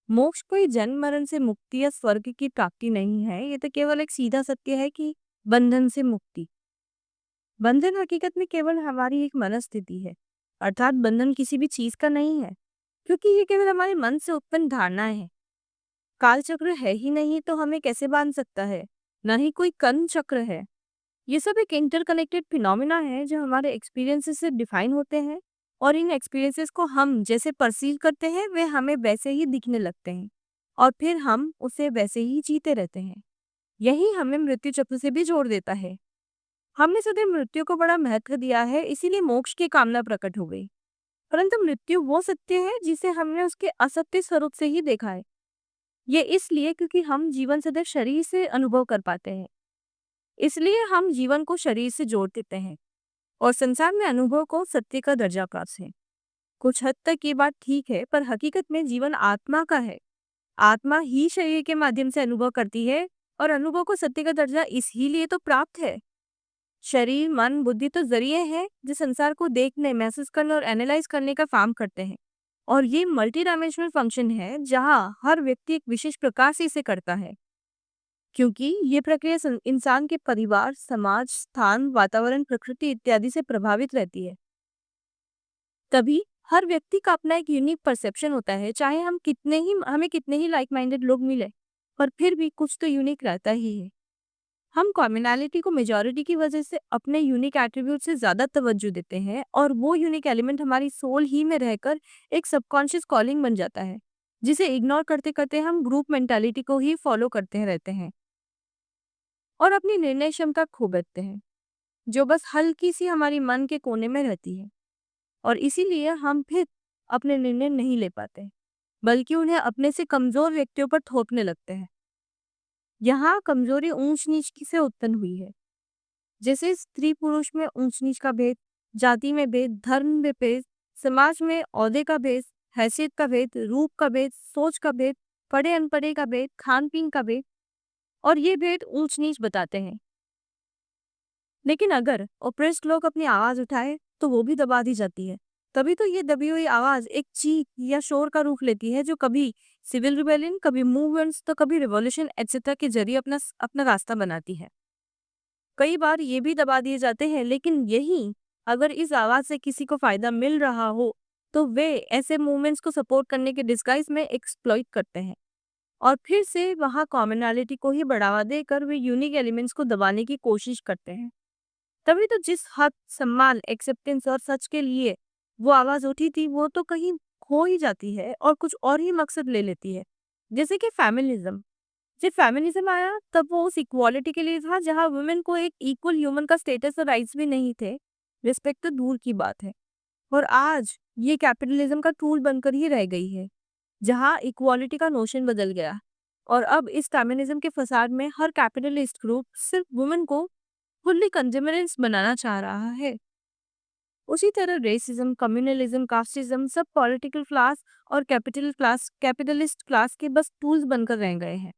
मोक्ष कोई जन्म मरण से मुक्ति या स्वर्ग की प्राप्ति नहीं है। ये तो केवल एक सीधा सत्य है कि बंधन से मुक्ति। बंधन हकीकत में केवल हमारी एक मनस्थिति है। अर्थात बंधन किसी भी चीज का नहीं है, क्योंकि ये केवल हमारे मन से उत्पन्न धारणा है। काल चक्र है ही नहीं तो हमें कैसे बांध सकता है? न ही कोई कर्म चक्र है। ये सब एक इंटरकनेक्टेड फिनोमिना है जो हमारे एक्सपीरियंसेस से डिफाइन होते हैं, और इन एक्सपीरियंसेस को हम जैसे परसीव करते हैं वे हमें वैसे ही दिखने लगते हैं, और फिर हम उसे वैसे ही जीते रहते हैं। यही हमें मृत्यु चक्र से भी जोड़ देता है। हमने सदैव मृत्यु को बड़ा महत्व दिया है, इसीलिए मोक्ष की कामना प्रकट हो गई। परंतु मृत्यु वो सत्य है जिसे हमने उसके असत्य स्वरूप से ही देखा है। ये इसलिए क्योंकि हम जीवन सदैव शरीर से अनुभव कर पाते हैं, इसलिए हम जीवन को शरीर से जोड़ देते हैं, और संसार में अनुभव को सत्य का दर्जा प्राप्त है। कुछ हद तक ये बात ठीक है, पर हकीकत में जीवन आत्मा का है। आत्मा ही शरीर के माध्यम से अनुभव करती है, और अनुभव को सत्य का दर्जा इसीलिए तो प्राप्त है। शरीर, मन, बुद्धि तो जरिए हैं जो संसार को देखने, महसूस करने और एनालाइज करने का काम करते हैं। और ये मल्टी डायमेंशनल फंक्शन है जहाँ हर व्यक्ति एक विशेष प्रकार से इसे करता है, क्योंकि ये प्रक्रिया इंसान के परिवार, समाज, स्थान, वातावरण, प्रकृति इत्यादि से प्रभावित रहती है। तभी हर व्यक्ति का अपना एक यूनिक परसेप्शन होता है, चाहे हमें कितने ही लाइक माइंडेड लोग मिले, पर फिर भी कुछ तो यूनिक रहता ही है। हम कॉम्युनैलिटी को मेजॉरिटी की वजह से अपने यूनिक एट्रीब्यूट से ज्यादा तवज्जो देते हैं, और वो यूनिक एलिमेंट हमारी सोल ही में रहकर एक सबकॉन्शियस कॉलिंग बन जाता है, जिसे इग्नोर करते करते हम ग्रुप मेंटालिटी को ही फॉलो करते रहते हैं और अपनी निर्णय क्षमता खो बैठते हैं, जो बस हल्की सी हमारी मन के कोने में रहती है। और इसीलिए हम फिर अपने निर्णय नहीं ले पाते, बल्कि उन्हें अपने से कमजोर व्यक्तियों पर थोपने लगते हैं। यहाँ कमजोरी ऊंच नीच की से उत्पन्न हुई है। जैसे स्त्री पुरुष में ऊंच नीच का भेद, जाति में भेद, धर्म में भेद, समाज में ओहदे का भेद, हैसियत का भेद, रूप का भेद, सोच का भेद, पढ़े अनपढ़े का भेद, खान पीन का भेद, और ये भेद ऊंच नीच बताते हैं। लेकिन अगर ओप्रेस्ड लोग अपनी आवाज उठाए तो वो भी दबा दी जाती है। तभी तो ये दबी हुई आवाज एक चीख या शोर का रूप लेती है, जो कभी सिविल रिबेलियन, कभी मूवमेंट्स, तो कभी रिवॉल्यूशन एटसेट्रा के जरिए अपना अपना रास्ता बनाती है। कई बार ये भी दबा दिए जाते हैं, लेकिन यही अगर इस आवाज से किसी को फायदा मिल रहा हो तो वे ऐसे मूवमेंट्स को सपोर्ट करने के डिस्गाइज में एक्सप्लॉइट करते हैं, और फिर से वहाँ कॉमनैलिटी को ही बढ़ावा देकर वे यूनिक एलिमेंट्स को दबाने की कोशिश करते हैं। तभी तो जिस हक, सम्मान, एक्सेप्टेंस और सच के लिए वो आवाज उठी थी, वो तो कहीं खो ही जाती है और कुछ और ही मकसद ले लेती है। जैसे कि फेमिनिज्म। जब फेमिनिज्म आया तब वो उस इक्वालिटी के लिए था जहां वुमेन को एक इक्वल ह्यूमन का स्टेटस और राइट्स भी नहीं थे। रिस्पेक्ट तो दूर की बात है। और आज ये कैपिटलिज्म का टूल बनकर ही रह गई है, जहां इक्वालिटी का नोशन बदल गया। और अब इस फेमिनिज्म के फसाद में हर कैपिटलिस्ट ग्रुप सिर्फ वुमेन को फुल्ली कंज्यूमरिस्ट बनाना चाह रहा है। उसी तरह रेसिज्म, कम्युनलिज्म, कास्टिज्म सब पॉलिटिकल क्लास और कैपिटलिस्ट क्लास के बस टूल्स बनकर रह गए हैं,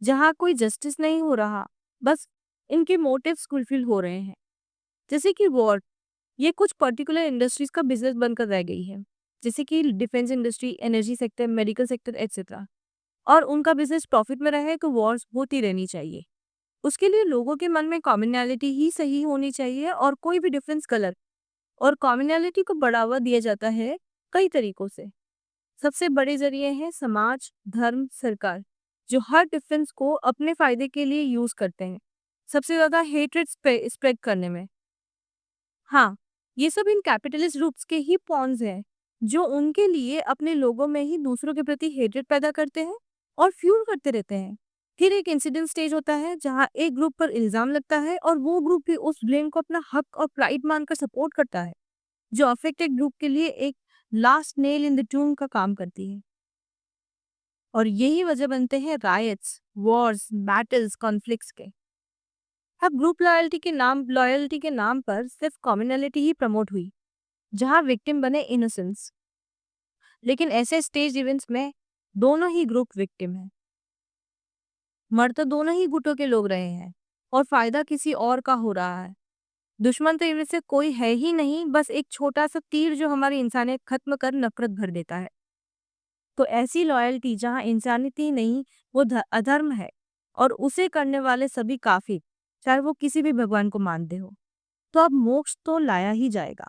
जहाँ कोई जस्टिस नहीं हो रहा, बस इनके मोटिव्स फुलफिल हो रहे हैं। जैसे कि वॉर, ये कुछ पर्टिकुलर इंडस्ट्रीज का बिजनेस बनकर रह गई है, जैसे कि defence industry, energy sector, medical sector etcetera. और उनका बिजनेस प्रॉफिट में रहे तो वॉर्स होती रहनी चाहिए। उसके लिए लोगों के मन में कॉमनैलिटी ही सही होनी चाहिए, और कोई भी डिफरेंस गलत। और कॉमनैलिटी को बढ़ावा दिया जाता है कई तरीकों से। सबसे बड़े जरिए हैं समाज, धर्म, सरकार, जो हर डिफरेंस को अपने फायदे के लिए यूज करते हैं, सबसे ज्यादा हेट्रेड स्प्रेड करने में। हाँ, ये सब इन कैपिटलिस्ट ग्रुप्स के ही पॉन्स हैं, जो उनके लिए अपने लोगों में ही दूसरों के प्रति हेट्रेड पैदा करते हैं और फ्यूल करते रहते हैं। फिर एक इंसिडेंट स्टेज होता है जहाँ एक ग्रुप पर इल्जाम लगता है, और वो ग्रुप भी उस ब्लेम को अपना हक और प्राइड मानकर सपोर्ट करता है, जो अफेक्टेड ग्रुप के लिए एक लास्ट नेल इन द टूम का काम करती है। और यही वजह बनते हैं रायट्स, वॉर्स, बैटल्स, कॉन्फ्लिक्ट्स के। अब ग्रुप लॉयल्टी के नाम पर सिर्फ कम्युनैलिटी ही प्रमोट हुई, जहां विक्टिम बने इनोसेंस। लेकिन ऐसे स्टेज इवेंट्स में दोनों ही ग्रुप विक्टिम हैं। मर तो दोनों ही गुटों के लोग रहे हैं, और फायदा किसी और का हो रहा है। दुश्मन तो इनमें से कोई है ही नहीं, बस एक छोटा सा तीर जो हमारी इंसानियत खत्म कर नफरत भर देता है। तो ऐसी लॉयल्टी जहाँ इंसानियत ही नहीं, वो अधर्म है, और उसे करने वाले सभी काफिर, चाहे वो किसी भी भगवान को मानते हो। तो अब मोक्ष तो लाया ही जाएगा।